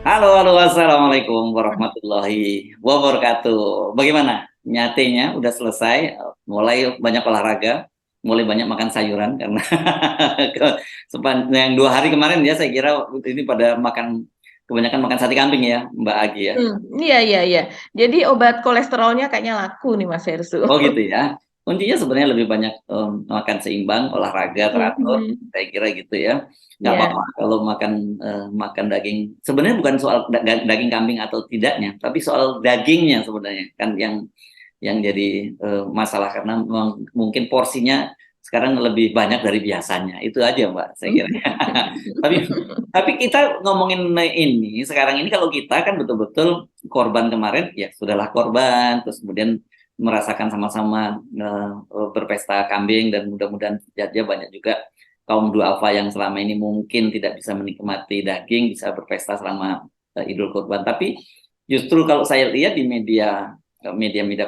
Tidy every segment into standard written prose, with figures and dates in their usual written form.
Halo, halo, assalamualaikum warahmatullahi wabarakatuh. Bagaimana? Nyatenya udah selesai, mulai banyak olahraga, mulai banyak makan sayuran karena sepanjang 2 hari kemarin ya saya kira ini pada kebanyakan makan sate kambing ya, Mbak Agi ya. Iya, iya, iya. Jadi obat kolesterolnya kayaknya laku nih Mas Hersu. Oh gitu ya. Kuncinya sebenarnya lebih banyak makan seimbang, olahraga teratur, Mhm. saya kira gitu ya. Nggak Ya, apa-apa kalau makan daging. Sebenarnya bukan soal daging kambing atau tidaknya, tapi soal dagingnya sebenarnya kan yang jadi masalah karena memang mungkin porsinya sekarang lebih banyak dari biasanya. Itu aja Mbak, saya kira. Tapi tapi kita ngomongin ini sekarang ini kalau kita kan betul-betul korban kemarin ya sudahlah korban terus kemudian merasakan sama-sama berpesta kambing dan mudah-mudahan saja banyak juga kaum duafa yang selama ini mungkin tidak bisa menikmati daging bisa berpesta selama Idul Kurban. Tapi justru kalau saya lihat di media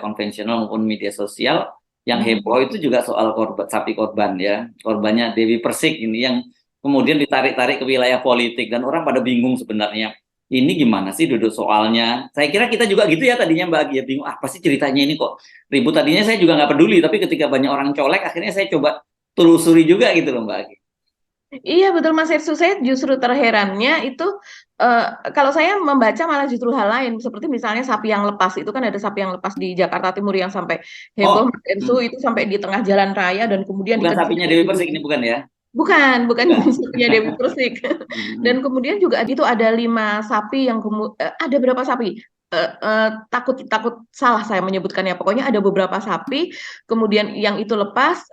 konvensional maupun media sosial yang heboh itu juga soal korban sapi korban ya. Korbannya Dewi Persik ini yang kemudian ditarik-tarik ke wilayah politik dan orang pada bingung sebenarnya ini gimana sih duduk soalnya. Saya kira kita juga gitu ya tadinya Mbak Gia bingung apa sih ceritanya ini kok ribut, tadinya saya juga nggak peduli tapi ketika banyak orang colek akhirnya saya coba telusuri juga gitu loh Mbak Gia. iya betul Mas Hersu. Saya justru terherannya itu eh, kalau saya membaca malah justru hal lain. Seperti misalnya sapi yang lepas itu kan ada sapi yang lepas di Jakarta Timur yang sampai heboh Oh, Mas Hersu itu sampai di tengah jalan raya dan kemudian bukan dikejar sapinya Dewi gitu. Persik ini bukan ya. Bukan Bukan. sapinya Dewi Persik. Dan kemudian juga itu ada 5 sapi yang ada berapa sapi? Takut takut salah saya menyebutkannya. Pokoknya ada beberapa sapi, kemudian yang itu lepas,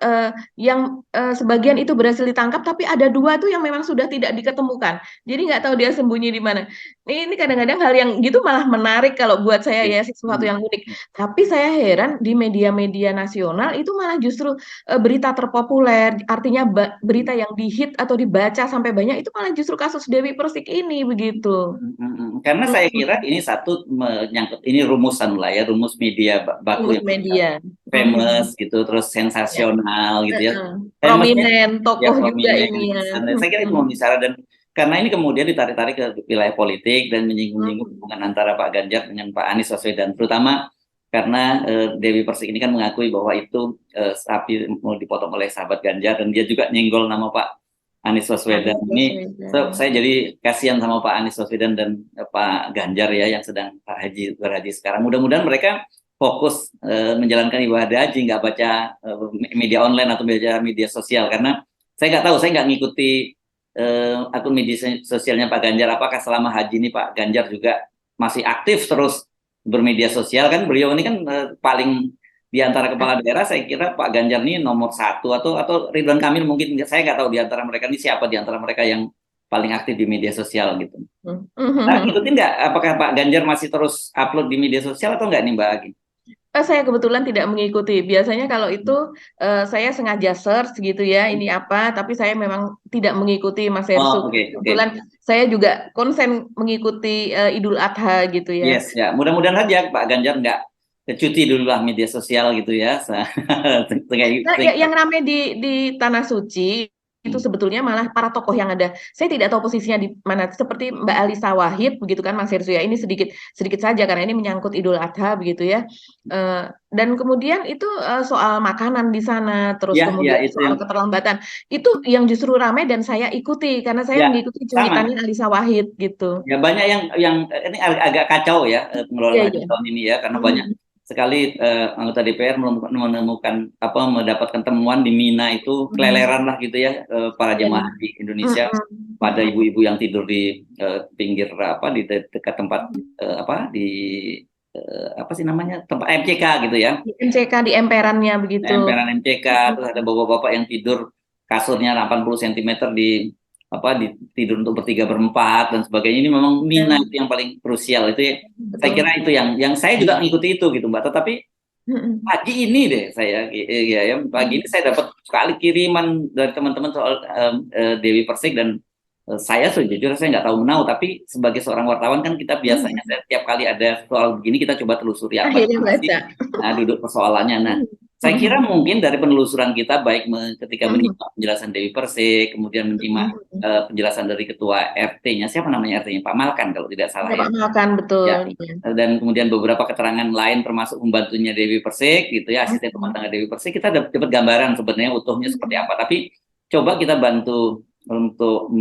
yang sebagian itu berhasil ditangkap, tapi ada 2 tuh yang memang sudah tidak diketemukan. Jadi nggak tahu dia sembunyi di mana. Ini kadang-kadang hal yang gitu malah menarik kalau buat saya ya sesuatu yang unik. Tapi saya heran di media-media nasional itu malah justru berita terpopuler, artinya berita yang dihit atau dibaca sampai banyak itu malah justru kasus Dewi Persik ini begitu. Karena saya kira Mm-mm. ini satu menyangkut ini rumusan lah ya, rumus media baku Rumus yang media. famous Mhm. gitu, terus Ya. sensasional gitu ya. Heeh. Famousnya Prominent ya tokoh juga prominent. ini ya. Dan saya kira itu Mhm. mau bicara dan karena ini kemudian ditarik-tarik ke wilayah politik dan menyinggung-nyinggung Mhm. hubungan antara Pak Ganjar dengan Pak Anies Baswedan, terutama karena Dewi Persik ini kan mengakui bahwa itu sapi mau dipotong oleh sahabat Ganjar dan dia juga nyenggol nama Pak Anies Baswedan Anies ini. So, Baswedan. saya jadi kasihan sama Pak Anies Baswedan dan Pak Ganjar ya yang sedang berhaji sekarang. Mudah-mudahan mereka fokus menjalankan ibadah haji, nggak baca media online atau media sosial karena saya nggak tahu, saya nggak ngikuti akun media sosialnya Pak Ganjar. Apakah selama haji ini Pak Ganjar juga masih aktif terus bermedia sosial? Kan beliau ini kan paling di antara kepala daerah saya kira Pak Ganjar ini nomor satu atau Ridwan Kamil mungkin saya nggak tahu di antara mereka ini siapa di antara mereka yang paling aktif di media sosial gitu. Nah, ngikutin nggak? Apakah Pak Ganjar masih terus upload di media sosial atau nggak nih Mbak Agi? Saya kebetulan tidak mengikuti. Biasanya kalau itu saya sengaja search gitu ya, ini apa, tapi saya memang tidak mengikuti Mas Hersu. Oh, oke, oke. Kebetulan saya juga konsen mengikuti Idul Adha gitu ya. Yes, ya. Mudah-mudahan saja Pak Ganjar nggak cuti dulu lah media sosial gitu ya. Nah, yang ramai di Tanah Suci itu sebetulnya malah para tokoh yang ada. Saya tidak tahu posisinya di mana. Seperti Mbak Alisa Wahid, begitu kan Mas Hersu ya. Ini sedikit sedikit saja karena ini menyangkut Idul Adha begitu ya. Dan kemudian itu soal makanan di sana, terus Ya, ya kemudian itu yang soal keterlambatan. Itu yang justru ramai dan saya ikuti karena saya ya mengikuti sama. cuitannya Alisa Wahid gitu. Ya banyak yang ini agak kacau ya pengelolaan Iya, haji iya. tahun ini ya karena banyak Mhm. sekali anggota DPR menemukan apa mendapatkan temuan di Mina itu Mhm. keleleran lah gitu ya para Iya. jemaah haji Indonesia Mhm. pada Mhm. ibu-ibu yang tidur di pinggir apa di dekat tempat apa di apa sih namanya tempat MCK gitu ya. Di MCK di emperannya begitu. Emperan MCK, terus ada Mhm. bapak-bapak yang tidur kasurnya 80 cm di apa di tidur untuk bertiga berempat dan sebagainya. Ini memang Mina Ya, itu yang paling krusial itu ya. Saya kira betul. itu yang saya juga ngikuti itu gitu Mbak. Tetapi Mhm. pagi ini deh saya ya pagi ini saya dapat sekali kiriman dari teman-teman soal Dewi Persik dan saya sejujurnya saya nggak tahu menahu tapi sebagai seorang wartawan kan kita biasanya Mhm. setiap kali ada soal begini kita coba telusuri apa Akhirnya sih baca. nah duduk persoalannya. Nah, Mhm. Saya kira mungkin dari penelusuran kita baik ketika menyimak penjelasan Dewi Persik, kemudian menyimak penjelasan dari ketua RT-nya, siapa namanya RT-nya? Pak Malkan kalau tidak salah ya. Pak Malkan, betul. Ya. Dan kemudian beberapa keterangan lain termasuk pembantunya Dewi Persik gitu ya, asisten rumah tangga Dewi Persik, kita dapat gambaran sebenarnya utuhnya seperti apa. Tapi coba kita bantu untuk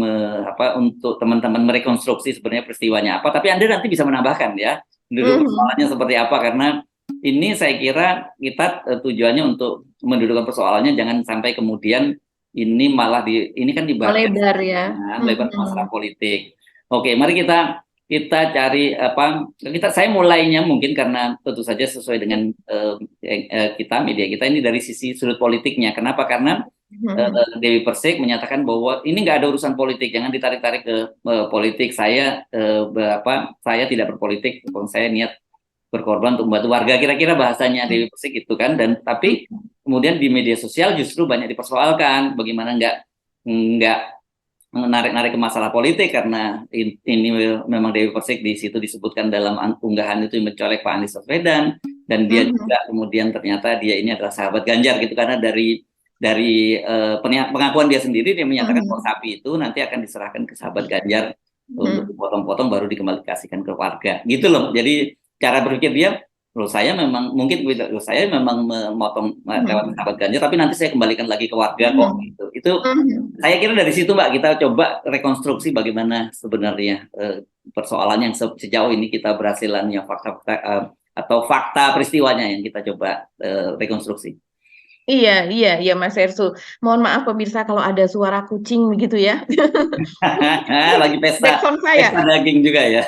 untuk teman-teman merekonstruksi sebenarnya peristiwanya apa. Tapi Anda nanti bisa menambahkan ya, duduk persoalannya seperti apa, karena ini saya kira kita tujuannya untuk mendudukan persoalannya, jangan sampai kemudian ini malah ini kan dibahas melebar ya, melebar masalah politik. Oke, mari kita cari saya mulainya mungkin karena tentu saja sesuai dengan kita media kita ini dari sisi sudut politiknya. Kenapa? Karena Dewi Persik menyatakan bahwa ini nggak ada urusan politik, jangan ditarik-tarik ke politik. Saya tidak berpolitik, saya niat berkorban untuk membantu warga, kira-kira bahasanya Dewi Persik itu kan. Dan tapi kemudian di media sosial justru banyak dipersoalkan bagaimana nggak menarik-narik ke masalah politik, karena ini memang Dewi Persik di situ disebutkan dalam unggahan itu mencolek Pak Anies Baswedan, dan dia juga kemudian ternyata dia ini adalah sahabat Ganjar gitu, karena dari pengakuan dia sendiri dia menyatakan bahwa sapi itu nanti akan diserahkan ke sahabat Ganjar untuk dipotong-potong baru dikembalikan ke warga gitu loh. Jadi cara berpikir dia, saya memang memotong lewat sahabat Ganjar, tapi nanti saya kembalikan lagi ke warga kok gitu. Itu saya kira dari situ Mbak kita coba rekonstruksi bagaimana sebenarnya persoalannya yang sejauh ini kita berhasilannya fakta peristiwanya yang kita coba rekonstruksi. Iya Mas Ersu. Mohon maaf pemirsa kalau ada suara kucing begitu ya. Lagi pesta daging juga ya.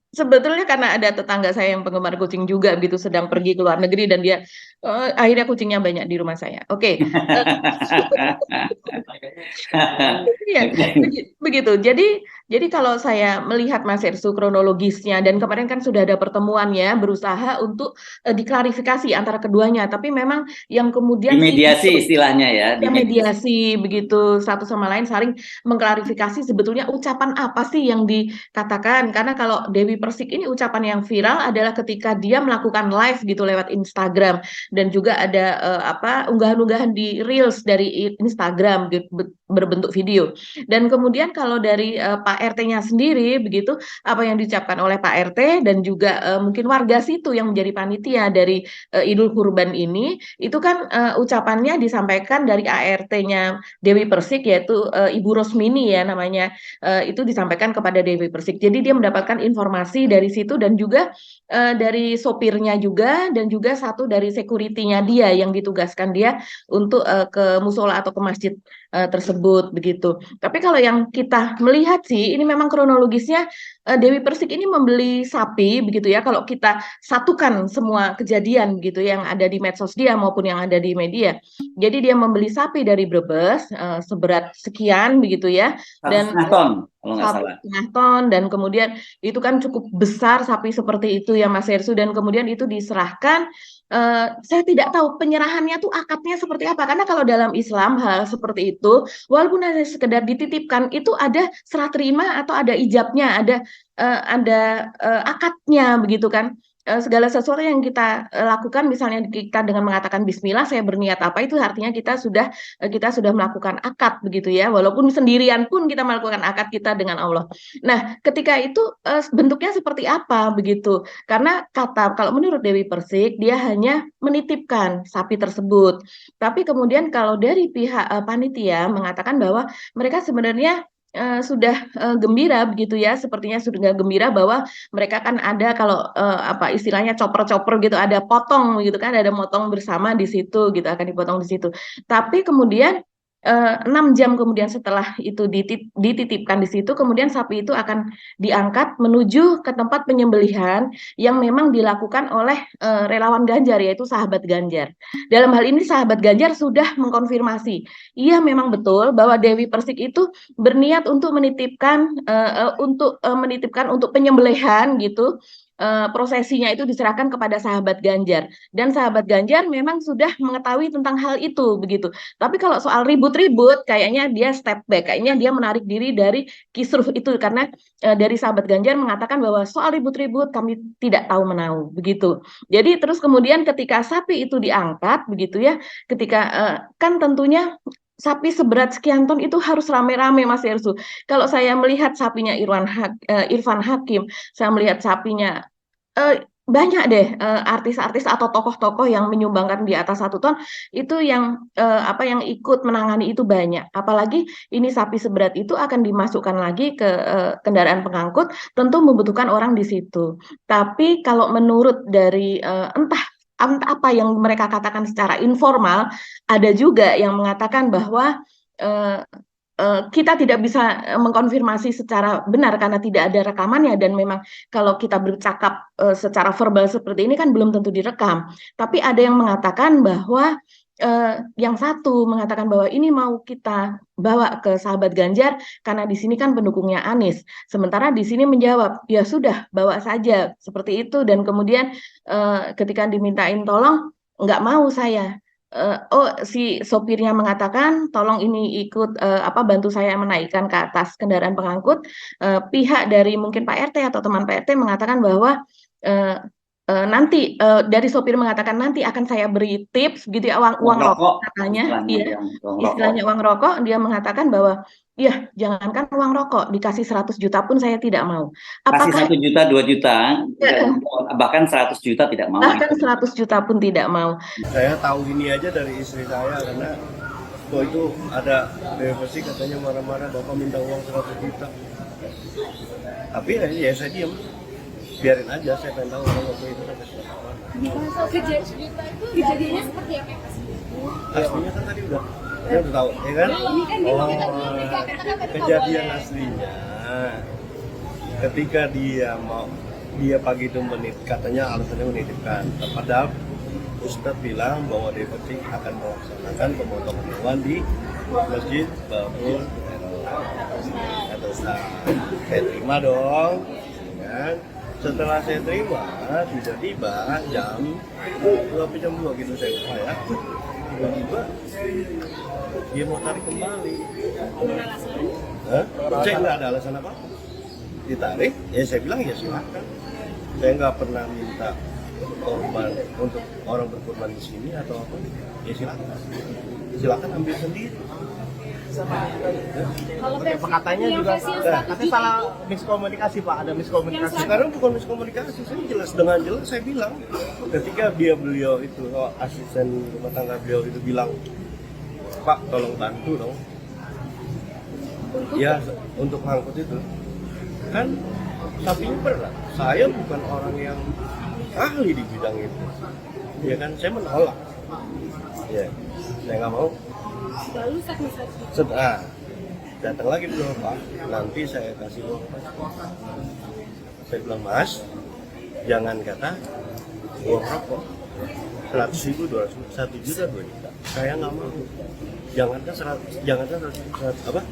Sebetulnya karena ada tetangga saya yang penggemar kucing juga gitu, sedang pergi ke luar negeri dan dia akhirnya kucingnya banyak di rumah saya. Oke. Ya, begitu. Jadi kalau saya melihat Mas Ersu kronologisnya, dan kemarin kan sudah ada pertemuan ya, berusaha untuk diklarifikasi antara keduanya, tapi memang yang kemudian dimediasi istilahnya ya, mediasi begitu, satu sama lain saling mengklarifikasi sebetulnya ucapan apa sih yang dikatakan. Karena kalau Dewi Persik ini ucapan yang viral adalah ketika dia melakukan live gitu lewat Instagram, dan juga ada unggahan-unggahan di Reels dari Instagram gitu, berbentuk video. Dan kemudian kalau dari Pak RT-nya sendiri begitu, apa yang diucapkan oleh Pak RT dan juga mungkin warga situ yang menjadi panitia dari Idul Kurban ini, itu kan ucapannya disampaikan dari ART-nya Dewi Persik, yaitu Ibu Rosmini ya namanya, itu disampaikan kepada Dewi Persik. Jadi dia mendapatkan informasi dari situ, dan juga dari sopirnya juga, dan juga satu dari security-nya dia yang ditugaskan dia untuk ke musola atau ke masjid tersebut begitu. Tapi kalau yang kita melihat sih, ini memang kronologisnya Dewi Persik ini membeli sapi begitu ya. Kalau kita satukan semua kejadian gitu yang ada di medsos dia maupun yang ada di media. Jadi dia membeli sapi dari Brebes seberat sekian begitu ya. Dan 1,5 ton kalau nggak salah. 1,5 ton, dan kemudian itu kan cukup besar sapi seperti itu ya Mas Hersu, dan kemudian itu diserahkan. Saya tidak tahu penyerahannya tuh akadnya seperti apa, karena kalau dalam Islam hal seperti itu walaupun hanya sekedar dititipkan itu ada serah terima atau ada ijabnya, ada akadnya begitu kan. Segala sesuatu yang kita lakukan, misalnya kita dengan mengatakan Bismillah, saya berniat apa, itu artinya kita sudah melakukan akad begitu ya, walaupun sendirian pun kita melakukan akad kita dengan Allah. Nah, ketika itu bentuknya seperti apa begitu? Karena kalau menurut Dewi Persik, dia hanya menitipkan sapi tersebut. Tapi kemudian kalau dari pihak panitia mengatakan bahwa mereka sebenarnya sudah gembira begitu ya, sepertinya sudah gembira bahwa mereka kan ada, kalau istilahnya chopper gitu, ada potong gitu kan, ada motong bersama di situ gitu, akan dipotong di situ. Tapi kemudian 6 jam kemudian setelah itu dititipkan di situ, kemudian sapi itu akan diangkat menuju ke tempat penyembelihan yang memang dilakukan oleh relawan Ganjar, yaitu sahabat Ganjar. Dalam hal ini sahabat Ganjar sudah mengkonfirmasi, iya memang betul bahwa Dewi Persik itu berniat untuk menitipkan untuk penyembelihan gitu prosesinya itu diserahkan kepada sahabat Ganjar, dan sahabat Ganjar memang sudah mengetahui tentang hal itu begitu. Tapi kalau soal ribut-ribut, kayaknya dia step back, kayaknya dia menarik diri dari kisruh itu, karena dari sahabat Ganjar mengatakan bahwa soal ribut-ribut kami tidak tahu menahu begitu. Jadi terus kemudian ketika sapi itu diangkat begitu ya, ketika kan tentunya sapi seberat sekian ton itu harus rame-rame Mas Yersu. Kalau saya melihat sapinya Irfan Hakim, saya melihat sapinya banyak deh artis-artis atau tokoh-tokoh yang menyumbangkan di atas 1 ton, itu yang yang ikut menangani itu banyak. Apalagi ini sapi seberat itu akan dimasukkan lagi ke kendaraan pengangkut, tentu membutuhkan orang di situ. Tapi kalau menurut dari entah apa yang mereka katakan secara informal, ada juga yang mengatakan bahwa eh, kita tidak bisa mengkonfirmasi secara benar karena tidak ada rekamannya, dan memang kalau kita bercakap secara verbal seperti ini kan belum tentu direkam. Tapi ada yang mengatakan bahwa yang satu mengatakan bahwa ini mau kita bawa ke sahabat Ganjar karena di sini kan pendukungnya Anies. Sementara di sini menjawab, ya sudah bawa saja seperti itu, dan kemudian ketika dimintain tolong nggak mau saya. Si sopirnya mengatakan tolong ini ikut bantu saya menaikkan ke atas kendaraan pengangkut. Pihak dari mungkin Pak RT atau teman Pak RT mengatakan bahwa eh, nanti dari sopir mengatakan nanti akan saya beri tips gitu ya, uang Uang uang rokok, rokok katanya, istilahnya iya yang uang rokok. istilahnya uang rokok. Dia mengatakan bahwa ya jangankan uang rokok, dikasih 100 juta pun saya tidak mau. Kasih Apakah 1 juta, 2 juta, bahkan 100 juta tidak mau bahkan gitu. 100 juta pun tidak mau? Saya tahu ini aja dari istri saya karena waktu itu ada DFC katanya marah-marah bapak minta uang 100 juta. Tapi ya saya diam, biarin aja, saya pengen tahu orang waktu itu sampai mana. Kejadiannya seperti apa Mas? Aslinya kan tadi udah, saya udah tahu, ya kan? Ini kan dia kita Kejadian aslinya ketika dia pagi itu katanya alasannya menitipkan, padahal Ustadz bilang bahwa DPT akan melaksanakan pemotongan hewan di Masjid Babul atau Ustadz. Saya terima dong, kan? Setelah saya terima, tiba-tiba jam 2 gitu saya lupa ya. Tiba-tiba dia mau tarik kembali. Hah? Saya nggak ada alasan apa. Ditarik, ya saya bilang ya silakan. Saya nggak pernah minta korban untuk orang berkorban di sini atau apa. Ya silakan ambil sendiri. Kalau Oke, katanya juga katanya salah miskomunikasi Pak, ada miskomunikasi. Sekarang bukan miskomunikasi, saya dengan jelas saya bilang ketika beliau itu asisten rumah tangga beliau itu bilang, Pak tolong bantu dong ya untuk ngangkut itu kan sapinya berat, saya bukan orang yang ahli di bidang itu ya kan, saya menolak ya, saya nggak mau. lalu Datang lagi dulu Pak, nanti saya kasih uang Mas. Saya bilang Mas, jangan kata uang rokok 100.000, 200, 1 juta, 2 juta. Saya nggak mau. Jangankan 100 apa?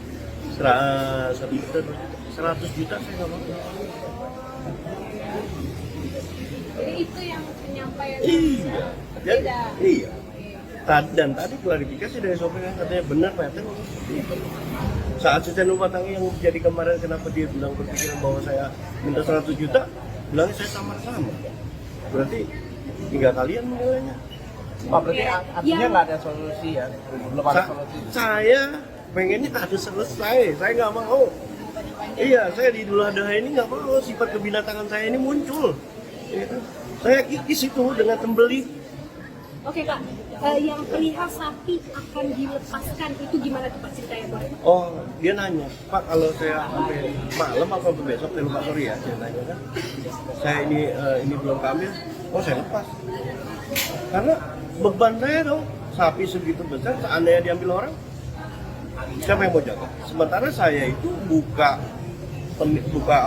1 juta, 2 juta, 100 juta saya nggak mau. jadi itu yang penyampaian Iya, iya. Dan tadi klarifikasi dari sopir yang katanya benar Pak RT. Saat asisten rumah tangga yang jadi kemarin kenapa dia bilang berpikiran bahwa saya minta 100 juta, bilangnya saya sama-sama. Berarti tinggal kalian menilainya. Pak, berarti artinya nggak ada solusi ya? Belum ada solusi. Saya pengennya harus selesai, saya nggak mau. Iya, saya di Idul Adha ini nggak mau sifat kebinatangan saya ini muncul. Gitu. Saya kikis itu dengan tembeli. Oke Kak, yang perihal sapi akan dilepaskan itu gimana tuh Pak ceritanya Pak? Oh, dia nanya, Pak kalau saya sampai malam apa sampai besok, saya lupa sorry ya, dia nanya kan. Saya ini belum kamil, oh saya lepas. Karena beban saya dong, sapi segitu besar, seandainya diambil orang, siapa yang mau jaga? Sementara saya itu buka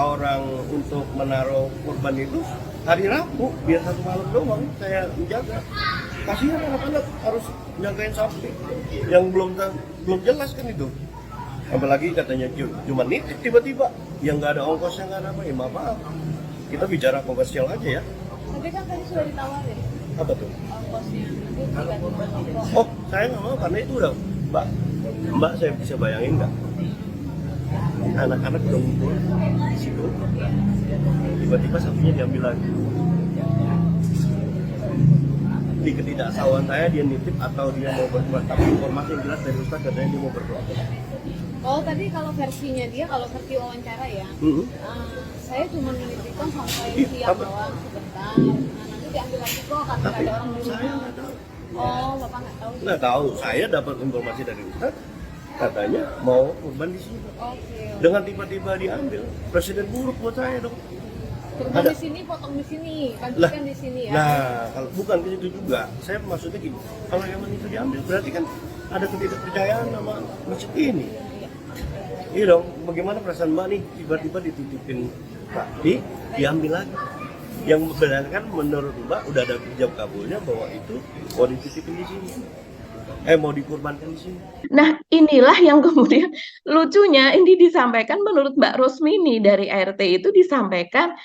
orang untuk menaruh kurban itu hari Rabu, biar 1 malam doang saya menjaga. Kasihan anak-anak harus jagain sapi yang belum jelas kan itu. Apalagi katanya cuma nitip tiba-tiba, yang nggak ada ongkosnya nggak ada apa, ya maaf. kita bicara komersial aja ya. Tapi kan tadi sudah ditawarin Apa tuh? posnya. Itu tiba-tiba. Oh, saya nggak mau karena itu udah Mbak saya bisa bayangin nggak? Anak-anak udah ngumpul di situ, tiba-tiba sapinya diambil lagi. Di ketidaktahuan saya dia nitip atau dia mau berkeluar, tapi informasi yang jelas dari Ustaz katanya dia mau berkeluar. Oh tadi kalau versinya dia, kalau versi wawancara ya, saya cuma menitipkan sampai siang doang sebentar. Nah, nanti diambil lagi kok karena Tapi ada orang di saya rumah. nggak tahu. Oh bapak nggak tahu? Nggak tahu, saya dapat informasi dari Ustaz katanya mau kurban di sini. Oke. Dengan tiba-tiba diambil, presiden buruk buat saya dong. Kurban Ada. di sini, potong di sini, Lah, bagikan di sini ya. nah kalau bukan ke situ juga, saya maksudnya gini, kalau hewan itu diambil berarti kan ada ketidakpercayaan sama masjid ini. Iya dong, bagaimana perasaan Mbak nih tiba-tiba dititipin sapi, diambil lagi. Yang membenarkan menurut Mbak udah ada ijab kabulnya bahwa itu mau dititipin di sini, mau dikurbankan di sini. Nah, inilah yang kemudian lucunya ini disampaikan menurut Mbak Rosmini dari ART itu disampaikan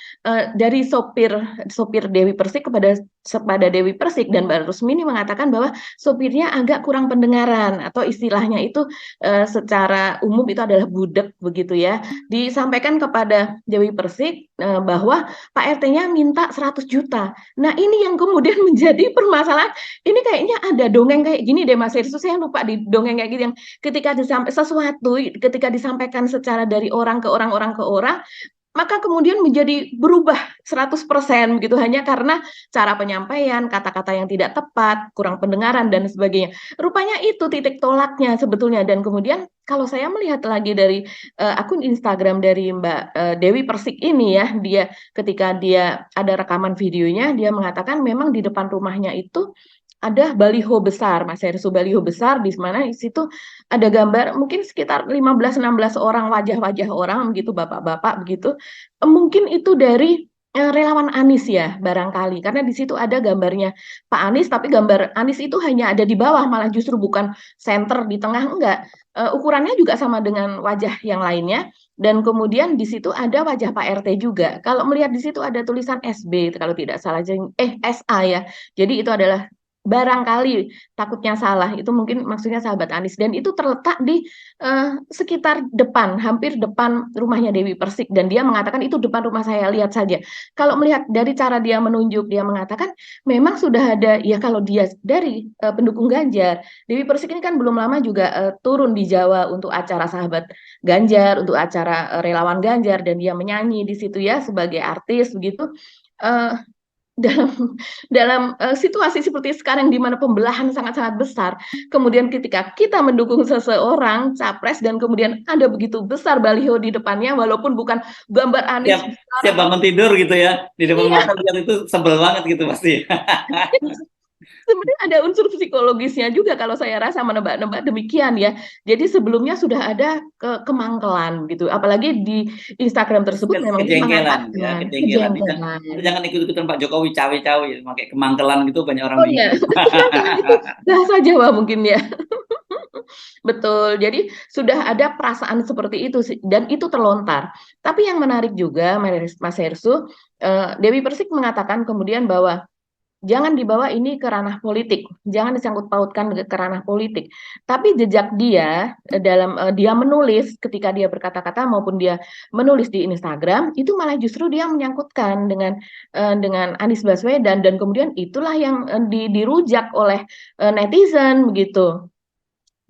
dari sopir Dewi Persik kepada Dewi Persik, dan Mbak Rosmini mengatakan bahwa sopirnya agak kurang pendengaran atau istilahnya itu secara umum itu adalah budek begitu ya. Disampaikan kepada Dewi Persik bahwa Pak RT-nya minta 100 juta. Nah, ini yang kemudian menjadi permasalahan. Ini kayaknya ada dongeng kayak gini deh Mas Irsu, saya lupa di dongeng kayak gitu yang ketika disampaikan secara dari orang ke orang, maka kemudian menjadi berubah 100% gitu hanya karena cara penyampaian, kata-kata yang tidak tepat, kurang pendengaran dan sebagainya. Rupanya itu titik tolaknya sebetulnya. Dan kemudian kalau saya melihat lagi dari akun Instagram dari Mbak Dewi Persik ini ya, dia ketika dia ada rekaman videonya, dia mengatakan memang di depan rumahnya itu ada baliho besar, Mas Hersu, baliho besar di mana di situ ada gambar mungkin sekitar 15-16 orang, wajah-wajah orang begitu, bapak-bapak begitu. Mungkin itu dari relawan Anies ya barangkali, karena di situ ada gambarnya Pak Anies, tapi gambar Anies itu hanya ada di bawah, malah justru bukan center di tengah, enggak. Ukurannya juga sama dengan wajah yang lainnya. Dan kemudian di situ ada wajah Pak RT juga. Kalau melihat di situ ada tulisan SB kalau tidak salah, SA ya. Jadi itu adalah barangkali, takutnya salah, itu mungkin maksudnya sahabat Anies, dan itu terletak di sekitar depan, hampir depan rumahnya Dewi Persik, dan dia mengatakan itu depan rumah saya, lihat saja. Kalau melihat dari cara dia menunjuk, dia mengatakan memang sudah ada, ya kalau dia dari pendukung Ganjar, Dewi Persik ini kan belum lama juga turun di Jawa untuk acara sahabat Ganjar, untuk acara relawan Ganjar, dan dia menyanyi di situ ya sebagai artis begitu. Dalam situasi seperti sekarang di mana pembelahan sangat-sangat besar, kemudian ketika kita mendukung seseorang capres dan kemudian ada begitu besar baliho di depannya, walaupun bukan gambar Anies Siap bangun tidur gitu ya, di depan mata lihat itu sebel banget gitu pasti. sebenarnya ada unsur psikologisnya juga kalau saya rasa, menebak-nebak demikian ya. Jadi sebelumnya sudah ada kemangkelan gitu, apalagi di Instagram tersebut memang Kejengkelan ya, kejengkelan. Jangan ikut-ikutan Pak Jokowi cawe-cawe pakai kemangkelan gitu, banyak orang iya. Itu bahasa Jawa mungkin ya. Betul, jadi sudah ada perasaan seperti itu dan itu terlontar. Tapi yang menarik juga Mas Hersu, Dewi Persik mengatakan kemudian bahwa jangan dibawa ini ke ranah politik, jangan disangkut pautkan ke ranah politik. Tapi jejak dia dalam dia menulis, ketika dia berkata-kata maupun dia menulis di Instagram, itu malah justru dia menyangkutkan dengan Anies Baswedan, dan kemudian itulah yang dirujak oleh netizen begitu.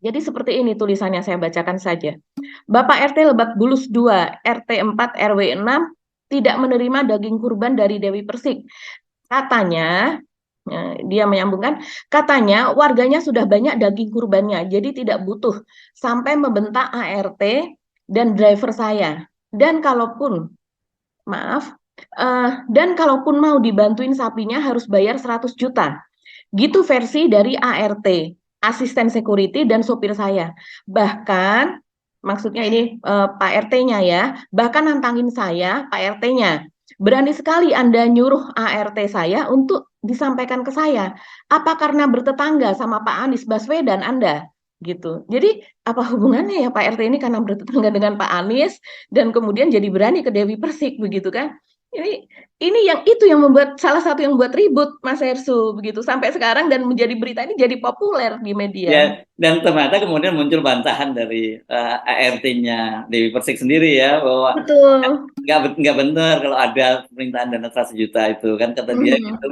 Jadi seperti ini tulisannya, saya bacakan saja. Bapak RT Lebak Bulus 2, RT 4 RW 6 tidak menerima daging kurban dari Dewi Persik. Katanya, dia menyambungkan, katanya warganya sudah banyak daging kurbannya, jadi tidak butuh sampai membentak ART dan driver saya. Dan kalaupun mau dibantuin sapinya harus bayar 100 juta. Gitu versi dari ART, asisten security dan sopir saya. Bahkan, maksudnya ini Pak RT-nya ya, bahkan nantangin saya, Pak RT-nya. Berani sekali Anda nyuruh ART saya untuk disampaikan ke saya. Apa karena bertetangga sama Pak Anies Baswedan Anda? Gitu. Jadi apa hubungannya ya Pak RT ini karena bertetangga dengan Pak Anies dan kemudian jadi berani ke Dewi Persik begitu kan? Ini yang itu yang membuat salah satu yang membuat ribut Mas Hersu begitu sampai sekarang dan menjadi berita ini jadi populer di media. Ya, dan ternyata kemudian muncul bantahan dari ART-nya Dewi Persik sendiri ya, bahwa Betul. nggak benar kalau ada permintaan dana 100 juta itu kan, kata dia Mhm. gitu.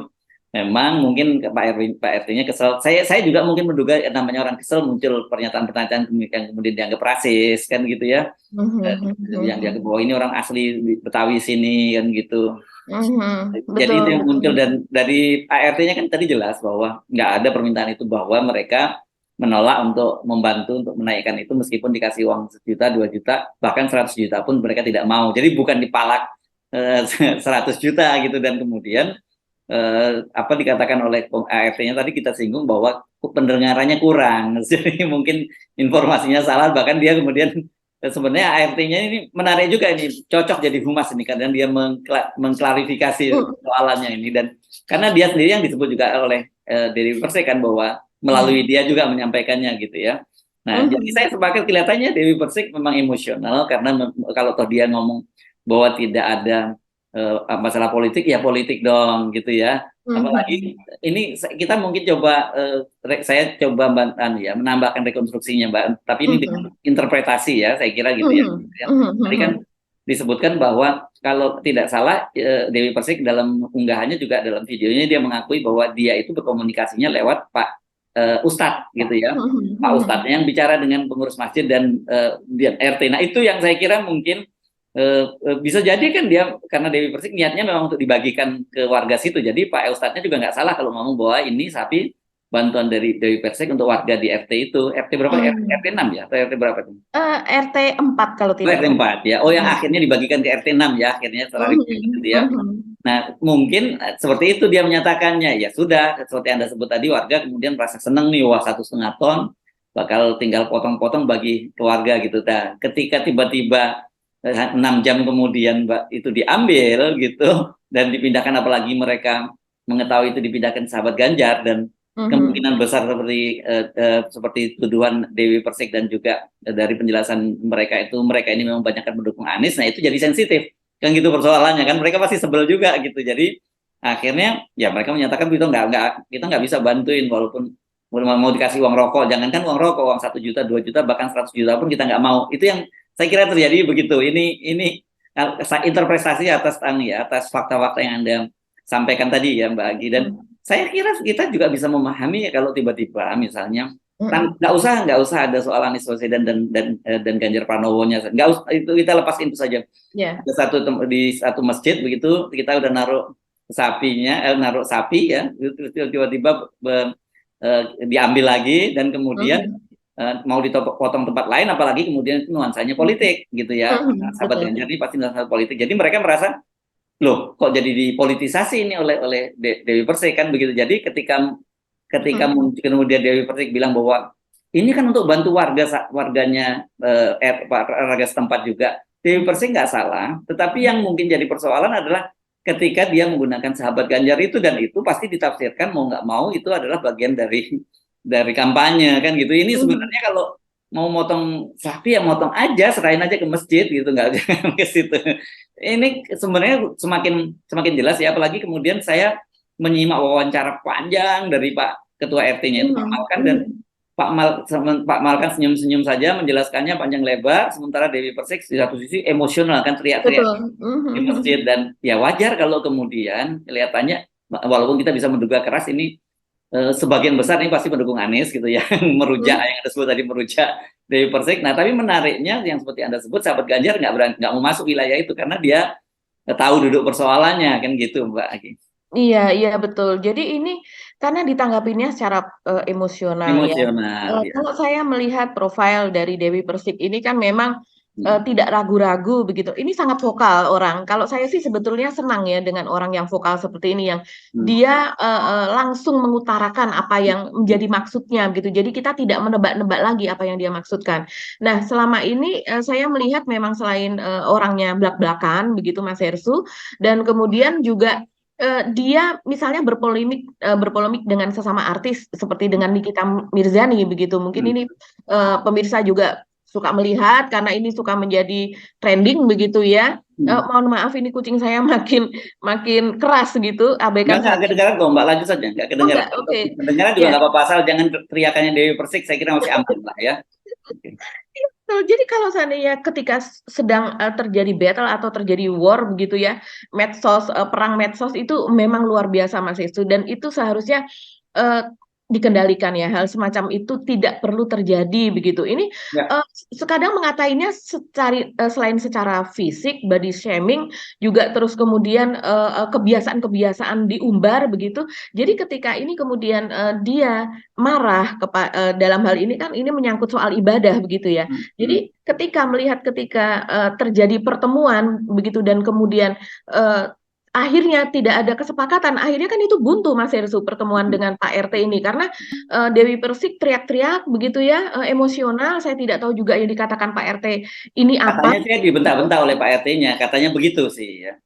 Memang mungkin Pak RT-nya kesel. Saya juga mungkin menduga namanya orang kesel muncul pernyataan-pernyataan yang kemudian dianggap rasis kan gitu ya. Mhm. Yang Mhm. dianggap bahwa ini orang asli Betawi sini kan gitu. Mhm. Jadi Betul, itu yang muncul, betul. dan dari ART-nya kan tadi jelas bahwa nggak ada permintaan itu, bahwa mereka menolak untuk membantu untuk menaikkan itu meskipun dikasih uang 1 juta, 2 juta, bahkan 100 juta pun mereka tidak mau. Jadi bukan dipalak 100 juta gitu. Dan kemudian apa dikatakan oleh ART-nya tadi kita singgung bahwa pendengarannya kurang. Jadi mungkin informasinya salah, bahkan dia kemudian sebenarnya ART-nya ini menarik juga, ini cocok jadi humas ini karena dia mengklarifikasi Mhm. soalannya ini. Dan karena dia sendiri yang disebut juga oleh Dewi Persik kan, bahwa melalui dia juga menyampaikannya gitu ya. Nah, jadi Mhm. saya sepakat, kelihatannya Dewi Persik memang emosional karena kalau toh dia ngomong bahwa tidak ada masalah politik, ya politik dong gitu ya. Apalagi Mhm. ini kita mungkin coba saya coba ya menambahkan rekonstruksinya Mbak, tapi ini dengan Mhm. interpretasi ya, saya kira gitu ya. Mhm. Mhm. Tadi kan Mhm. disebutkan bahwa kalau tidak salah Dewi Persik dalam unggahannya juga dalam videonya dia mengakui bahwa dia itu berkomunikasinya lewat Pak Ustadz gitu ya. Mhm. Pak Mhm. Ustadznya yang bicara dengan pengurus masjid dan RT. Nah, itu yang saya kira mungkin bisa jadi kan dia, karena Dewi Persik niatnya memang untuk dibagikan ke warga situ. Jadi Pak Ustadznya juga nggak salah kalau ngomong bahwa ini sapi bantuan dari Dewi Persik untuk warga di RT itu. RT berapa? RT Mhm. 6 ya? Atau RT berapa itu? RT 4 kalau Oh, tidak RT salah. 4 ya. Oh, yang Mhm. akhirnya dibagikan ke RT 6 ya, akhirnya setelah review gitu Mhm. ya. Mhm. Nah, mungkin seperti itu dia menyatakannya. Ya sudah, seperti Anda sebut tadi, warga kemudian merasa senang nih, wah 1,5 ton bakal tinggal potong-potong bagi keluarga gitu. Nah, ketika tiba-tiba 6 jam kemudian Mbak itu diambil gitu dan dipindahkan, apalagi mereka mengetahui itu dipindahkan sahabat Ganjar, dan Mhm. kemungkinan besar seperti tuduhan Dewi Persik dan juga dari penjelasan mereka itu, mereka ini memang banyak mendukung Anies. Nah, itu jadi sensitif kan gitu persoalannya kan, mereka pasti sebel juga gitu. Jadi akhirnya ya mereka menyatakan kita nggak bisa bantuin, walaupun mau dikasih uang rokok, jangankan uang rokok, uang 1 juta, 2 juta, bahkan 100 juta pun kita nggak mau. Itu yang saya kira terjadi begitu. Ini interpretasi atas atas fakta-fakta yang Anda sampaikan tadi ya Mbak Agi. Dan Mhm. saya kira kita juga bisa memahami kalau tiba-tiba misalnya Mhm. nggak usah ada soal Anies Baswedan dan Ganjar Pranowo-nya, nggak usah, itu kita lepasin itu saja. Ya. Ada di satu masjid begitu, kita udah naruh sapi ya, terus tiba-tiba diambil lagi, dan kemudian Mhm. mau dipotong tempat lain, apalagi kemudian itu nuansanya politik gitu ya. Mhm. Sahabat Betul. Ganjar ini pasti nuansa politik, jadi mereka merasa loh kok jadi dipolitisasi ini oleh Dewi Persik kan begitu. Jadi ketika Mhm. kemudian Dewi Persik bilang bahwa ini kan untuk bantu warganya warga setempat juga, Dewi Persik nggak salah, tetapi yang mungkin jadi persoalan adalah ketika dia menggunakan sahabat Ganjar itu, dan itu pasti ditafsirkan mau nggak mau itu adalah bagian dari kampanye kan gitu. Ini Mhm. sebenarnya kalau mau motong sapi ya motong aja, serahin aja ke masjid gitu, nggak ke situ. Ini sebenarnya semakin semakin jelas ya, apalagi kemudian saya menyimak wawancara panjang dari Pak Ketua RT-nya itu Pak Mhm. Malkan, dan Mhm. Pak Malkan senyum-senyum saja menjelaskannya panjang lebar, sementara Dewi Persik di satu sisi emosional kan, teriak-teriak Betul. di masjid. Mhm. Dan ya wajar kalau kemudian kelihatannya, walaupun kita bisa menduga keras ini sebagian besar ini pasti pendukung Anies gitu ya, merujak Mhm. yang Anda sebut tadi, merujak Dewi Persik. Nah, tapi menariknya yang seperti Anda sebut, sahabat Ganjar nggak mau masuk wilayah itu karena dia tahu duduk persoalannya kan gitu Mbak Aki. Iya, iya betul. Jadi ini karena ditanggapinya secara emosional ya. Emosional ya. Kalau saya melihat profil dari Dewi Persik ini kan memang Hmm. tidak ragu-ragu begitu. Ini sangat vokal orang. Kalau saya sih sebetulnya senang ya dengan orang yang vokal seperti ini, yang Hmm. dia langsung mengutarakan apa yang menjadi maksudnya gitu. Jadi kita tidak menebak-nebak lagi apa yang dia maksudkan. Nah, selama ini saya melihat memang selain orangnya blak-blakan begitu Mas Hersu, dan kemudian juga dia misalnya berpolemik dengan sesama artis seperti dengan Nikita Mirzani begitu. Mungkin Hmm. ini pemirsa juga suka melihat karena ini suka menjadi trending begitu ya. Mohon maaf ini kucing saya makin makin keras gitu, abaikan Nggak saja. kedengaran kok Mbak, lanjut saja, nggak Oh kedengaran. enggak, oke. Kedengaran juga Ya. nggak apa-apa, asal jangan teriakannya Dewi Persik, saya kira masih aman lah ya. Oke. Jadi kalau seandainya ketika sedang terjadi battle atau terjadi war begitu ya, medsos, perang medsos itu memang luar biasa Mas Yesu, dan itu seharusnya eh, dikendalikan ya, hal semacam itu tidak perlu terjadi begitu. Ini Ya. sekadang mengatainya selain secara fisik, body shaming, juga terus kemudian kebiasaan-kebiasaan diumbar begitu. Jadi ketika ini kemudian dia marah dalam hal ini kan ini menyangkut soal ibadah begitu ya. Jadi ketika terjadi pertemuan begitu dan kemudian akhirnya tidak ada kesepakatan, akhirnya kan itu buntu Mas Hersu pertemuan dengan Pak RT ini karena Dewi Persik teriak-teriak begitu ya, emosional. Saya tidak tahu juga yang dikatakan Pak RT ini apa. Katanya saya dibentak-bentak oleh Pak RT-nya, katanya begitu sih ya.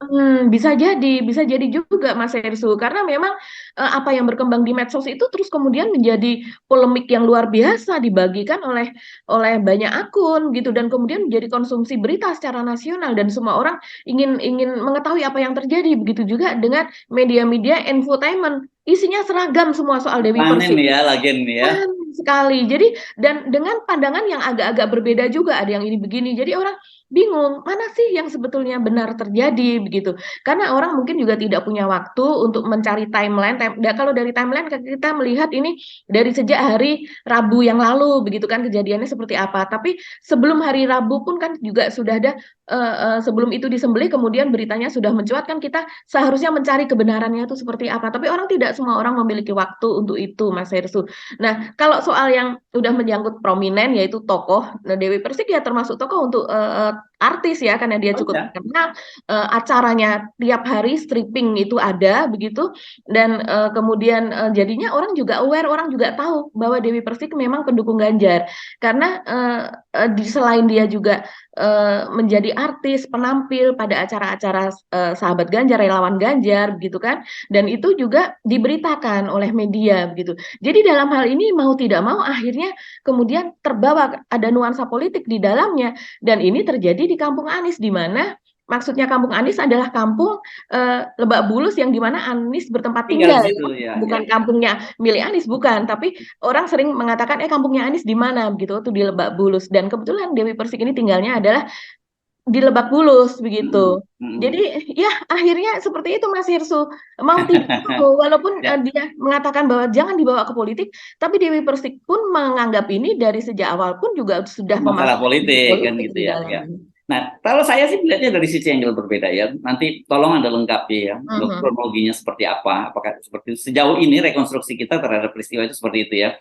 Bisa jadi juga Mas Hersu, karena memang apa yang berkembang di medsos itu terus kemudian menjadi polemik yang luar biasa dibagikan oleh banyak akun gitu dan kemudian menjadi konsumsi berita secara nasional dan semua orang ingin ingin mengetahui apa yang terjadi. Begitu juga dengan media-media infotainment, isinya seragam semua soal Dewi Panen Persik. ya, lagen ya. Sekali. Jadi dan dengan pandangan yang agak-agak berbeda juga, ada yang ini begini. Jadi orang bingung, mana sih yang sebetulnya benar terjadi begitu. Karena orang mungkin juga tidak punya waktu untuk mencari timeline. Kalau dari timeline kita melihat ini dari sejak hari Rabu yang lalu begitu kan kejadiannya seperti apa. Tapi sebelum hari Rabu pun kan juga sudah ada sebelum itu disembelih kemudian beritanya sudah mencuat kan kita seharusnya mencari kebenarannya itu seperti apa. Tapi tidak semua orang memiliki waktu untuk itu Mas Hersu. Nah, kalau soal yang udah menyangkut prominent yaitu tokoh, Dewi Persik ya termasuk tokoh untuk artis ya karena dia cukup terkenal, acaranya tiap hari stripping itu ada begitu dan kemudian jadinya orang juga aware, orang juga tahu bahwa Dewi Persik memang pendukung Ganjar karena selain dia juga menjadi artis penampil pada acara-acara sahabat Ganjar, relawan Ganjar begitu kan, dan itu juga diberitakan oleh media begitu. Jadi dalam hal ini mau tidak mau akhirnya kemudian terbawa ada nuansa politik di dalamnya dan ini terjadi di Kampung Anies di mana maksudnya Kampung Anies adalah kampung Lebak Bulus yang di mana Anies bertempat tinggal, Situ, ya, bukan kampungnya milik Anies, bukan, tapi orang sering mengatakan kampungnya Anies di mana begitu, itu di Lebak Bulus dan kebetulan Dewi Persik ini tinggalnya adalah di Lebak Bulus begitu. Jadi ya akhirnya seperti itu Mas Hirsu, mau tidak mau walaupun dia mengatakan bahwa jangan dibawa ke politik, tapi Dewi Persik pun menganggap ini dari sejak awal pun juga sudah masalah politik kan gitu di ya. dalamnya. Nah, kalau saya sih melihatnya dari sisi yang berbeda ya. Nanti tolong Anda lengkapi ya, kronologinya seperti apa, apakah seperti itu. Sejauh ini rekonstruksi kita terhadap peristiwa itu seperti itu ya.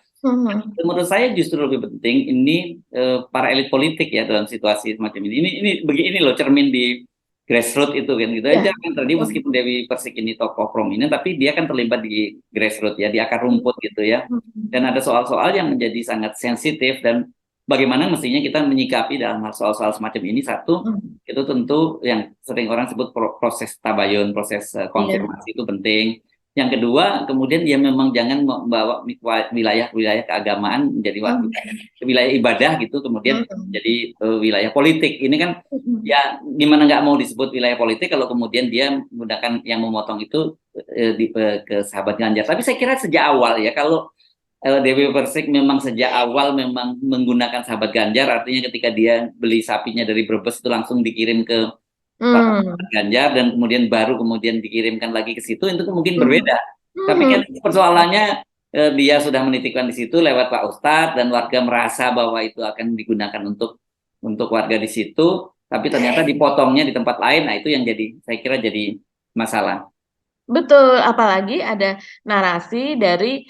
Menurut saya justru lebih penting ini para elit politik ya dalam situasi semacam ini. Ini begini loh cermin di grassroots itu kan gitu aja kan tadi meskipun Dewi Persik ini tokoh prominent tapi dia kan terlibat di grassroots ya, di akar rumput gitu ya. Dan ada soal-soal yang menjadi sangat sensitif dan bagaimana mestinya kita menyikapi dalam hal soal-soal semacam ini. Satu, itu tentu yang sering orang sebut proses tabayun, proses konfirmasi itu penting. Yang kedua, kemudian dia memang jangan membawa wilayah-wilayah keagamaan menjadi wilayah ibadah gitu, kemudian jadi wilayah politik. Ini kan ya gimana nggak mau disebut wilayah politik kalau kemudian dia menggunakan yang memotong itu ke sahabat Ganjar. Tapi saya kira sejak awal ya, kalau Dewi Persik memang sejak awal memang menggunakan sahabat Ganjar, artinya ketika dia beli sapinya dari Brebes itu langsung dikirim ke Ganjar dan kemudian dikirimkan lagi ke situ, itu mungkin berbeda. Tapi kan persoalannya dia sudah menitipkan di situ lewat Pak Ustadz dan warga merasa bahwa itu akan digunakan untuk warga di situ, tapi ternyata dipotongnya di tempat lain. Nah itu yang saya kira jadi masalah. Betul, apalagi ada narasi dari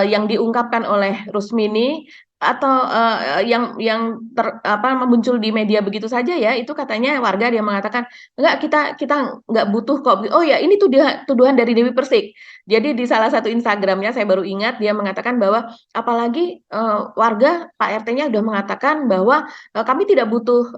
yang diungkapkan oleh Rusmini atau yang muncul di media begitu saja ya, itu katanya warga dia mengatakan enggak, kita nggak butuh kok. Oh ya, ini tuduhan dari Dewi Persik. Jadi di salah satu Instagramnya saya baru ingat dia mengatakan bahwa apalagi warga Pak RT-nya sudah mengatakan bahwa kami tidak butuh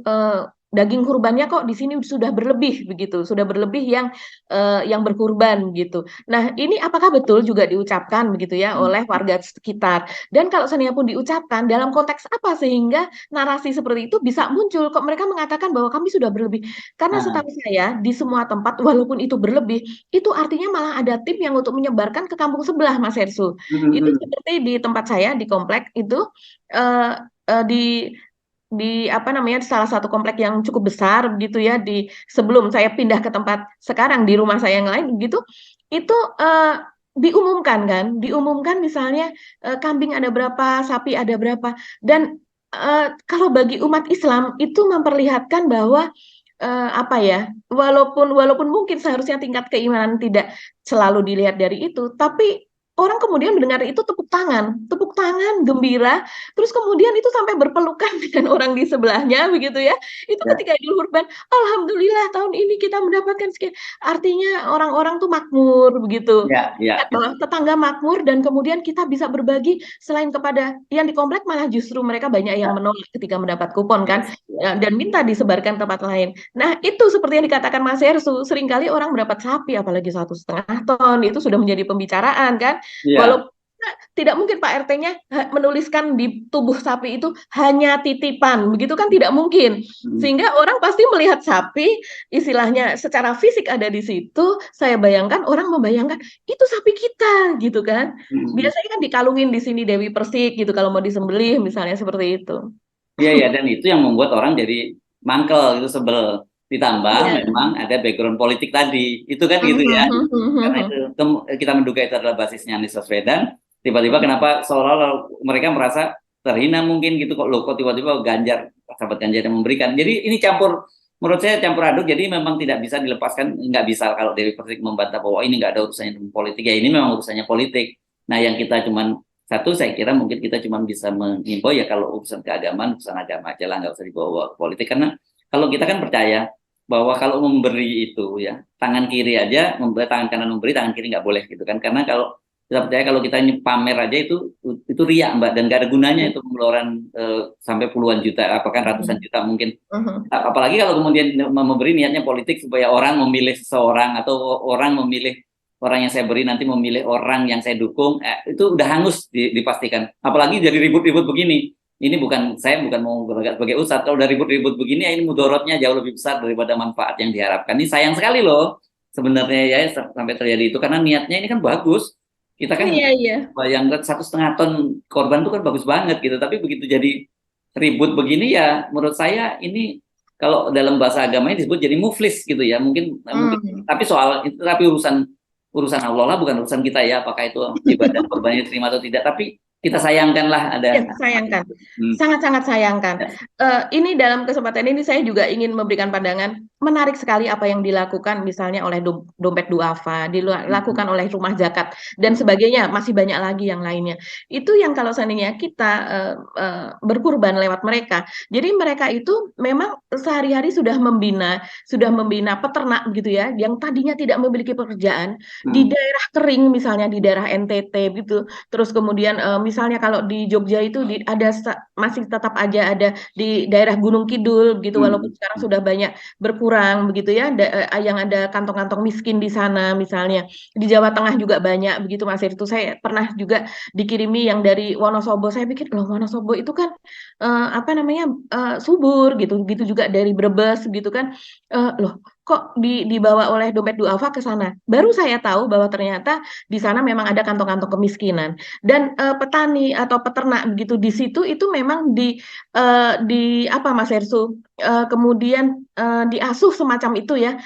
daging kurbannya kok di sini sudah berlebih begitu, sudah berlebih yang berkurban gitu. Nah, ini apakah betul juga diucapkan begitu ya oleh warga sekitar? Dan kalau seandainya pun diucapkan dalam konteks apa sehingga narasi seperti itu bisa muncul? Kok mereka mengatakan bahwa kami sudah berlebih? Karena Nah, setahu saya di semua tempat walaupun itu berlebih, itu artinya malah ada tim yang untuk menyebarkan ke kampung sebelah, Mas Hersu. Itu seperti di tempat saya di komplek itu eh, di apa namanya salah satu komplek yang cukup besar gitu ya di sebelum saya pindah ke tempat sekarang di rumah saya yang lain gitu itu diumumkan misalnya kambing ada berapa, sapi ada berapa, dan kalau bagi umat Islam itu memperlihatkan bahwa apa ya, walaupun mungkin seharusnya tingkat keimanan tidak selalu dilihat dari itu, tapi orang kemudian mendengar itu tepuk tangan, gembira, terus kemudian itu sampai berpelukan dengan orang di sebelahnya, begitu ya. Itu ya, ketika Idul Kurban, alhamdulillah tahun ini kita mendapatkan sekian. Artinya orang-orang tuh makmur, begitu. ya, ya. Lihat bahwa tetangga makmur dan kemudian kita bisa berbagi selain kepada yang di komplek malah justru mereka banyak yang menolak ketika mendapat kupon kan dan minta disebarkan ke tempat lain. Nah, itu seperti yang dikatakan Mas Hersu, seringkali orang mendapat sapi, apalagi 1,5 ton, itu sudah menjadi pembicaraan kan. Iya. Walaupun tidak mungkin Pak RT-nya menuliskan di tubuh sapi itu hanya titipan, begitu kan tidak mungkin. Sehingga orang pasti melihat sapi, istilahnya secara fisik ada di situ, saya bayangkan orang membayangkan, itu sapi kita, gitu kan. Biasanya kan dikalungin di sini Dewi Persik gitu, kalau mau disembelih misalnya seperti itu. Iya, ya, dan itu yang membuat orang jadi mangkel, itu sebel. Ditambah Iya. memang ada background politik tadi, itu kan gitu ya. Karena itu kita menduga itu adalah basisnya Anies Baswedan. Tiba-tiba kenapa seolah-olah mereka merasa terhina mungkin gitu, kok loh kok tiba-tiba Ganjar, sahabat Ganjar yang memberikan. Jadi ini campur, menurut saya campur aduk. Jadi memang tidak bisa dilepaskan, nggak bisa kalau Dewi Persik membantah bahwa ini nggak ada urusannya dengan politik, ya ini memang urusannya politik. Nah, yang kita cuman satu, saya kira mungkin kita cuma bisa mengimbau ya, kalau urusan keagamaan, urusan agama aja lah, nggak usah dibawa ke politik. Karena kalau kita kan percaya bahwa kalau memberi itu ya, tangan kiri aja memberi, tangan kanan memberi, tangan kiri nggak boleh gitu kan. Karena kalau kita percaya, kalau kita pamer aja itu riak, Mbak, dan nggak ada gunanya itu pengeluaran sampai puluhan juta, apakah ratusan juta mungkin. Apalagi kalau kemudian memberi niatnya politik supaya orang memilih seseorang, atau orang memilih orang yang saya beri nanti memilih orang yang saya dukung, itu udah hangus dipastikan. Apalagi jadi ribut-ribut begini. Ini saya bukan mau sebagai ustadz, kalau udah ribut-ribut begini ya ini mudorotnya jauh lebih besar daripada manfaat yang diharapkan. Ini sayang sekali loh sebenarnya ya sampai terjadi itu, karena niatnya ini kan bagus. Kita kan bayangkan 1,5 ton korban itu kan bagus banget gitu, tapi begitu jadi ribut begini ya, menurut saya ini kalau dalam bahasa agamanya disebut jadi muflis gitu ya, mungkin tapi tapi urusan Allah lah, bukan urusan kita ya, apakah itu ibadah korbannya diterima atau tidak, tapi kita sayangkanlah ada. Ya, sayangkan, sangat-sangat sayangkan. Ini dalam kesempatan ini saya juga ingin memberikan pandangan. Menarik sekali apa yang dilakukan misalnya oleh dompet duafa, dilakukan oleh rumah zakat dan sebagainya, masih banyak lagi yang lainnya. Itu yang kalau seandainya kita berkurban lewat mereka, jadi mereka itu memang sehari-hari sudah membina peternak gitu ya, yang tadinya tidak memiliki pekerjaan di daerah kering, misalnya di daerah NTT gitu. Terus kemudian misalnya kalau di Jogja itu masih tetap aja ada di daerah Gunung Kidul gitu, walaupun sekarang sudah banyak berkurang begitu ya, yang ada kantong-kantong miskin di sana misalnya. Di Jawa Tengah juga banyak begitu, Mas Itu saya pernah juga dikirimi yang dari Wonosobo. Saya pikir loh, Wonosobo itu kan apa namanya subur gitu, gitu juga dari Brebes gitu kan. Loh kok dibawa oleh dompet duafa ke sana. Baru saya tahu bahwa ternyata di sana memang ada kantong-kantong kemiskinan, dan petani atau peternak begitu di situ itu memang di apa Mas Hersu, kemudian diasuh semacam itu ya,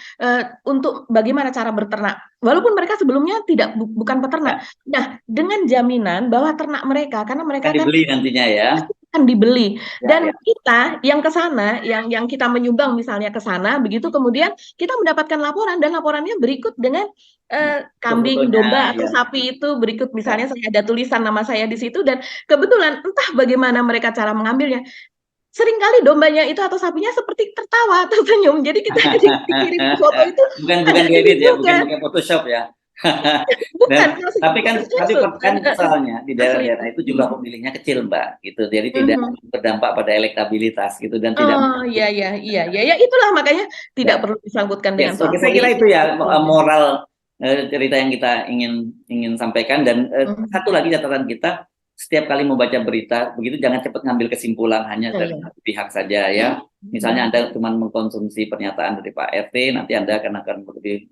untuk bagaimana cara berternak. Walaupun mereka sebelumnya bukan peternak. Nah, dengan jaminan bahwa ternak mereka, karena mereka kan dibeli nantinya ya. Kan dibeli, dan kita yang ke sana, yang kita menyumbang misalnya ke sana begitu, kemudian kita mendapatkan laporan, dan laporannya berikut dengan kambing, domba atau sapi itu berikut, misalnya saya ada tulisan nama saya di situ, dan kebetulan entah bagaimana mereka cara mengambilnya, seringkali dombanya itu atau sapinya seperti tertawa, tersenyum. Jadi kita dikirim foto itu bukan diedit ya, bukan Photoshop ya. Bukan, Dan tapi kan maksud misalnya di asli. daerah-daerah itu jumlah pemilihnya kecil, Mbak, gitu. Jadi tidak berdampak pada elektabilitas gitu dan tidak. Oh iya iya iya ya ya itulah makanya tidak Ya, perlu disangkutkan ya, dengan soal saya kira itu politik. ya moral cerita yang kita ingin ingin sampaikan. Dan satu lagi catatan kita, setiap kali membaca berita begitu jangan cepat ngambil kesimpulan hanya Ya, dari ya. satu pihak saja ya. Misalnya Anda cuma mengkonsumsi pernyataan dari Pak RT, nanti Anda akan lebih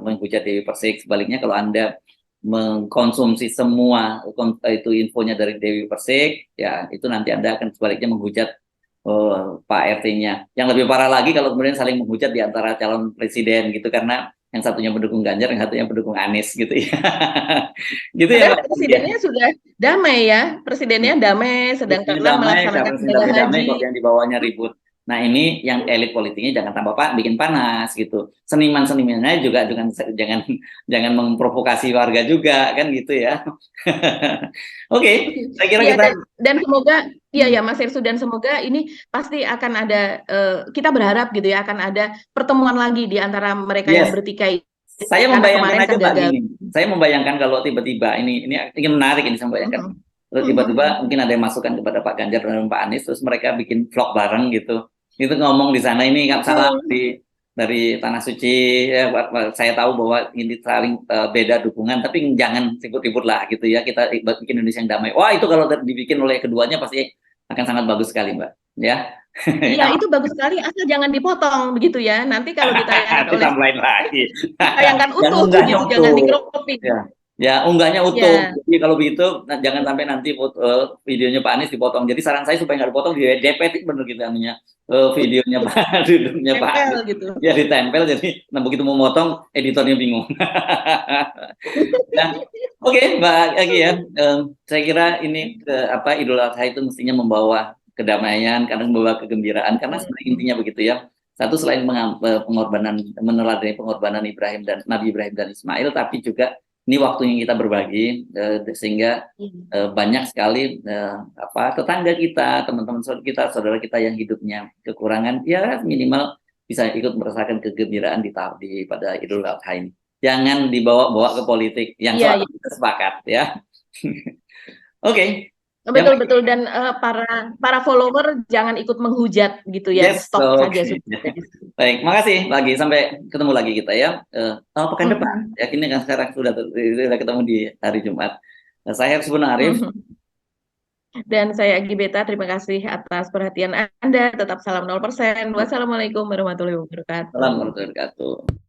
menghujat Dewi Persik. Sebaliknya kalau Anda mengkonsumsi semua itu infonya dari Dewi Persik, ya itu nanti Anda akan sebaliknya menghujat Pak RT-nya. Yang lebih parah lagi kalau kemudian saling menghujat di antara calon presiden gitu, karena yang satunya pendukung Ganjar, yang satunya pendukung Anies gitu ya. Gitu ya, Padahal Pak. presidennya sudah damai ya, presidennya damai sedang Presidennya karena damai, melaksanakan capres ibadah damai, haji. kok yang di bawahnya ribut. Nah ini yang elit politiknya jangan tambah bikin panas gitu. Seniman-senimannya juga jangan jangan memprovokasi warga juga kan gitu ya. Oke, saya kira Iya kita dan semoga iya ya Mas Irsu dan semoga ini pasti akan ada kita berharap gitu ya akan ada pertemuan lagi di antara mereka yang yes. bertikai Saya karena membayangkan kemarin aja kan Mbak gagal. gini. Saya membayangkan kalau tiba-tiba ini ingin menarik ini saya membayangkan. Terus tiba-tiba mungkin ada yang masukkan kepada Pak Ganjar dan Pak Anies, terus mereka bikin vlog bareng gitu. Itu ngomong di sana ini nggak salah dari Tanah Suci ya, saya tahu bahwa ini saling beda dukungan, tapi jangan ribut-ribut lah gitu ya. Kita bikin Indonesia yang damai. Wah itu kalau dibikin oleh keduanya pasti akan sangat bagus sekali Mbak. Ya. Iya itu bagus sekali asal jangan dipotong begitu ya. Nanti kalau ditayangkan oleh Ditambahin lagi. ditayangkan Dan utuh unggahnya gitu, jangan utuh. dikropin. Ya. Ya, unggahnya utuh. Ya. Jadi kalau begitu, jangan sampai nanti videonya Pak Anies dipotong. Jadi saran saya supaya nggak dipotong, di DP bener gitu anunya videonya videonya Pak Tempel Anies. gitu. Ya ditempel, jadi nah begitu mau motong, editornya bingung. Nah, oke, Mbak Agi ya. Saya kira ini Idul Adha itu mestinya membawa kedamaian, karena membawa kegembiraan, karena sebenarnya intinya begitu ya. Satu, selain pengorbanan, meneladani pengorbanan Ibrahim dan Nabi Ibrahim dan Ismail, tapi juga ini waktunya kita berbagi sehingga banyak sekali tetangga kita, teman-teman saudara kita yang hidupnya kekurangan, ya minimal bisa ikut merasakan kegembiraan pada Idul Adha ini. Jangan dibawa-bawa ke politik. Yang soal kita sepakat ya. Oke. Betul dan para follower jangan ikut menghujat gitu ya. Yes, Stop saja okay. sudah. Baik, makasih lagi, sampai ketemu lagi kita ya. Pekan depan. Yakin kan sekarang sudah ketemu di hari Jumat. Saya Subun Arif. Dan saya Agi Beta, terima kasih atas perhatian Anda. Tetap salam 0%. Wassalamualaikum warahmatullahi wabarakatuh. Salam warahmatullahi wabarakatuh.